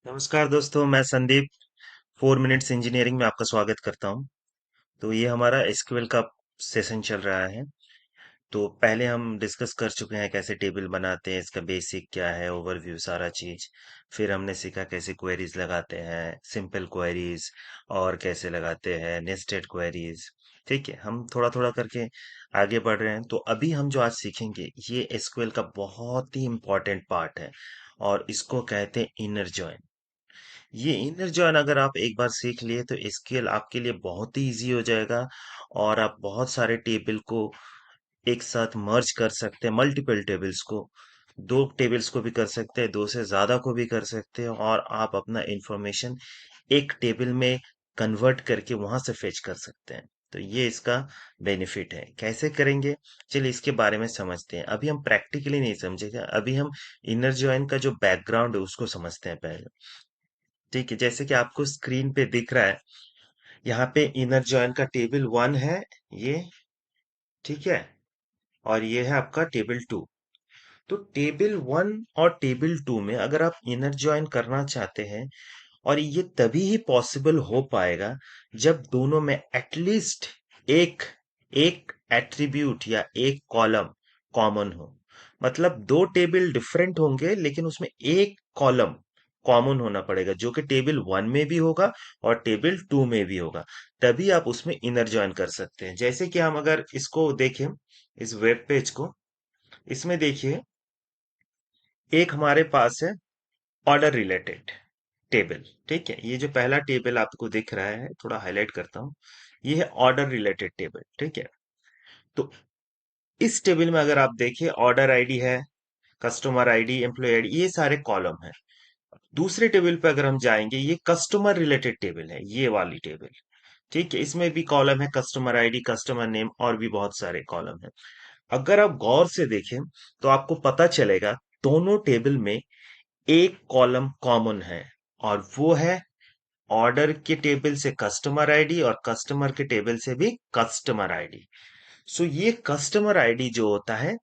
नमस्कार दोस्तों, मैं संदीप 4 मिनट्स इंजीनियरिंग में आपका स्वागत करता हूं। तो ये हमारा एसक्यूएल का सेशन चल रहा है। तो पहले हम डिस्कस कर चुके हैं कैसे टेबल बनाते हैं, इसका बेसिक क्या है, ओवरव्यू सारा चीज। फिर हमने सीखा कैसे क्वेरीज लगाते हैं, सिंपल क्वेरीज, और कैसे लगाते हैं नेस्टेड क्वेरीज। ठीक है, हम थोड़ा थोड़ा करके आगे बढ़ रहे हैं। तो अभी हम जो आज सीखेंगे ये एसक्यूएल का बहुत ही इंपॉर्टेंट पार्ट है, और इसको कहते हैं इनर जॉइन। ये इनर जॉइन अगर आप एक बार सीख लिए तो एसक्यूएल आपके लिए बहुत ही इजी हो जाएगा, और आप बहुत सारे टेबल को एक साथ मर्ज कर सकते हैं। मल्टीपल टेबल्स को, दो टेबल्स को भी कर सकते हैं, दो से ज्यादा को भी कर सकते हैं, और आप अपना इंफॉर्मेशन एक टेबल में कन्वर्ट करके वहां से फेच कर सकते हैं। तो ये इसका बेनिफिट है। कैसे करेंगे, चलिए इसके बारे में समझते हैं। अभी हम प्रैक्टिकली नहीं समझेंगे, अभी हम इनर जॉइन का जो बैकग्राउंड है उसको समझते हैं पहले। ठीक है, जैसे कि आपको स्क्रीन पे दिख रहा है, यहाँ पे इनर जॉइन का टेबल 1 है ये। ठीक है, और ये है आपका टेबल 2। तो टेबल 1 और टेबल 2 में अगर आप इनर जॉइन करना चाहते हैं, और ये तभी ही पॉसिबल हो पाएगा जब दोनों में एटलीस्ट एक एक एट्रीब्यूट या एक कॉलम कॉमन हो। मतलब दो टेबल डिफरेंट होंगे लेकिन उसमें एक कॉलम कॉमन होना पड़ेगा, जो कि टेबल 1 में भी होगा और टेबल 2 में भी होगा। तभी आप उसमें इनर जॉइन कर सकते हैं। जैसे कि हम अगर इसको देखें, इस वेब पेज को, इसमें देखिए एक हमारे पास है ऑर्डर रिलेटेड टेबल। ठीक है, ये जो पहला टेबल आपको दिख रहा है, थोड़ा हाईलाइट करता हूं, ये है ऑर्डर रिलेटेड टेबल। ठीक है, तो इस टेबल में अगर आप देखिए ऑर्डर आईडी है, कस्टमर आईडी, एम्प्लॉय आईडी, ये सारे कॉलम है। दूसरे टेबल पे अगर हम जाएंगे, ये कस्टमर रिलेटेड टेबल है, ये वाली टेबल। ठीक है, इसमें भी कॉलम है, कस्टमर आईडी, कस्टमर नेम, और भी बहुत सारे कॉलम है। अगर आप गौर से देखें तो आपको पता चलेगा दोनों टेबल में एक कॉलम कॉमन है, और वो है ऑर्डर के टेबल से कस्टमर आईडी और कस्टमर के टेबल से भी कस्टमर आईडी। सो ये कस्टमर आईडी जो होता है,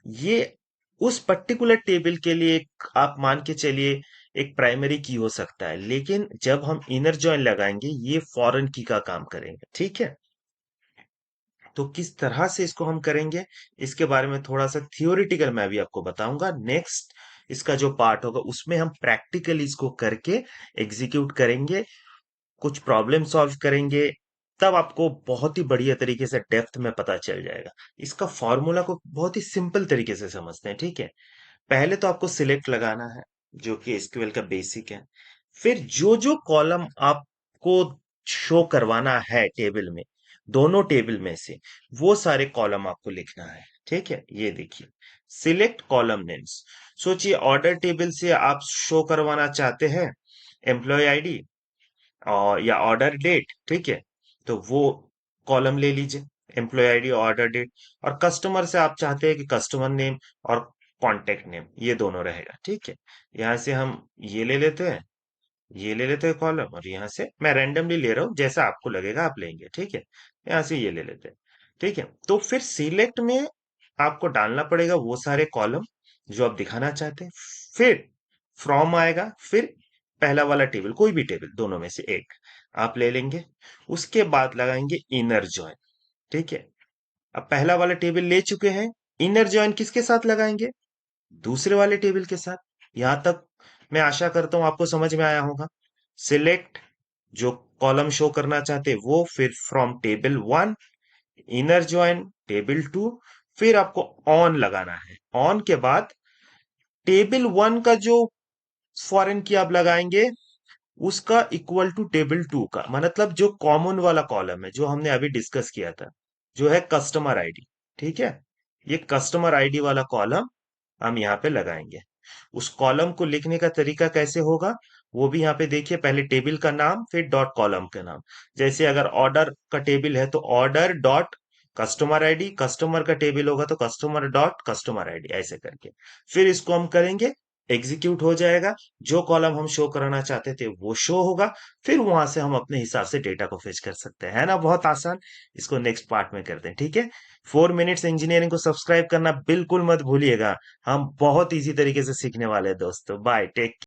ये उस पर्टिकुलर टेबल के लिए आप मान के चलिए एक प्राइमरी की हो सकता है, लेकिन जब हम इनर जॉइन लगाएंगे ये फॉरेन की का काम करेंगे। ठीक है, तो किस तरह से इसको हम करेंगे, इसके बारे में थोड़ा सा थियोरिटिकल मैं भी आपको बताऊंगा। नेक्स्ट इसका जो पार्ट होगा उसमें हम प्रैक्टिकली इसको करके एग्जीक्यूट करेंगे, कुछ प्रॉब्लम सॉल्व करेंगे। तब आपको बहुत ही बढ़िया तरीके से डेप्थ में पता चल जाएगा। इसका फॉर्मूला को बहुत ही सिंपल तरीके से समझते हैं। ठीक है, पहले तो आपको सिलेक्ट लगाना है, जो कि एसक्यूएल का बेसिक है। फिर जो जो कॉलम आपको शो करवाना है टेबल में, दोनों टेबल में से वो सारे कॉलम आपको लिखना है। ठीक है, ये देखिए, सिलेक्ट कॉलम नेम्स। सोचिए ऑर्डर टेबल से आप शो करवाना चाहते हैं एम्प्लॉय आईडी और या ऑर्डर डेट। ठीक है, तो वो कॉलम ले लीजिए, एम्प्लॉय आईडी, ऑर्डर डेट। और कस्टमर से आप चाहते हैं कि कस्टमर नेम और कॉन्टेक्ट नेम, ये दोनों रहेगा। ठीक है, यहाँ से हम ये ले लेते हैं, ये ले लेते हैं कॉलम, और यहाँ से मैं रैंडमली ले रहा हूँ, जैसा आपको लगेगा आप लेंगे। ठीक है, यहाँ से ये ले लेते हैं। ठीक है, तो फिर सिलेक्ट में आपको डालना पड़ेगा वो सारे कॉलम जो आप दिखाना चाहते हैं। फिर फ्रॉम आएगा, फिर पहला वाला टेबल, कोई भी टेबल दोनों में से एक आप ले लेंगे। उसके बाद लगाएंगे इनर जॉइन। ठीक है, अब पहला वाला टेबल ले चुके हैं, इनर जॉइन किसके साथ लगाएंगे, दूसरे वाले टेबल के साथ। यहां तक मैं आशा करता हूं आपको समझ में आया होगा। सिलेक्ट, जो कॉलम शो करना चाहते हैं वो, फिर from table 1, inner join table 2, फिर आपको ऑन लगाना है। ऑन के बाद टेबल 1 का जो फॉरेन की आप लगाएंगे उसका इक्वल टू टेबल 2 का, मतलब जो कॉमन वाला कॉलम है जो हमने अभी डिस्कस किया था, जो है कस्टमर आईडी। ठीक है, ये कस्टमर आईडी वाला कॉलम हम यहाँ पे लगाएंगे। उस कॉलम को लिखने का तरीका कैसे होगा, वो भी यहाँ पे देखिए, पहले टेबल का नाम फिर डॉट कॉलम का नाम। जैसे अगर ऑर्डर का टेबल है तो order dot customer ID, customer का टेबल होगा तो कस्टमर डॉट कस्टमर आईडी, ऐसे करके फिर इसको हम करेंगे, एग्जीक्यूट हो जाएगा। जो कॉलम हम शो कराना चाहते थे वो शो होगा। फिर वहां से हम अपने हिसाब से डेटा को फेच कर सकते हैं। है ना, बहुत आसान। इसको नेक्स्ट पार्ट में करते हैं। ठीक है, 4 मिनट्स इंजीनियरिंग को सब्सक्राइब करना बिल्कुल मत भूलिएगा। हम बहुत इजी तरीके से सीखने वाले हैं दोस्तों। Bye, take